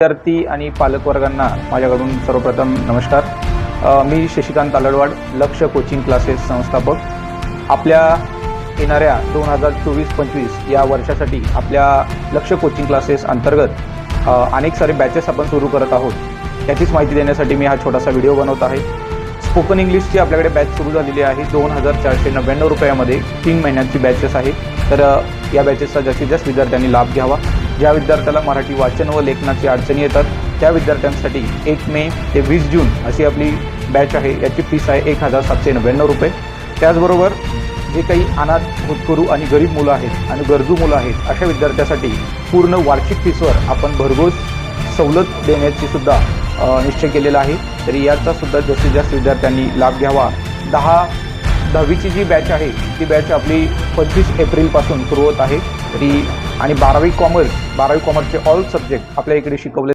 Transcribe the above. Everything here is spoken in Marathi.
विद्यार्थी आणि पालक वर्गांना माझ्याकडून सर्वप्रथम नमस्कार। मी शशिकांत तालडवाड, लक्ष कोचिंग क्लासेस संस्थापक। आपल्या येणाऱ्या 2024-25 या वर्षासाठी आपल्या लक्ष कोचिंग क्लासेस अंतर्गत अनेक सारे बॅचेस आपण सुरू करत आहोत। याचीच माहिती देण्यासाठी मी हा छोटासा व्हिडिओ बनवत आहे। स्पोकन इंग्लिशची आपल्याकडे बॅच सुरू झालेली आहे 2499 रुपयामध्ये 3 महिन्यांची बॅचेस आहे। तर या बॅचेसचा जास्तीत जास्त विद्यार्थ्यांनी लाभ घ्यावा। ज्या विद्यार्थ्याला मराठी वाचन व लेखनाची अडचणी येतात त्या विद्यार्थ्यांसाठी 1 मे ते 20 जून अशी आपली बॅच आहे। याची फीस आहे 1799 रुपये। त्याचबरोबर जे काही अनाथ, होतकरू आणि गरीब मुलं आहेत आणि गरजू मुलं आहेत अशा विद्यार्थ्यांसाठी पूर्ण वार्षिक फीसवर आपण भरघोस सवलत देण्याची सुद्धा निश्चय केलेला आहे। तरी याचा सुद्धा जास्तीत जास्त विद्यार्थ्यांनी लाभ घ्यावा। 10वीची जी बॅच आहे ती बॅच आपली 25 एप्रिलपासून सुरू होत आहे। तरी आणि 12वी कॉमर्सचे ऑल सब्जेक्ट आपल्या इकडे शिकवले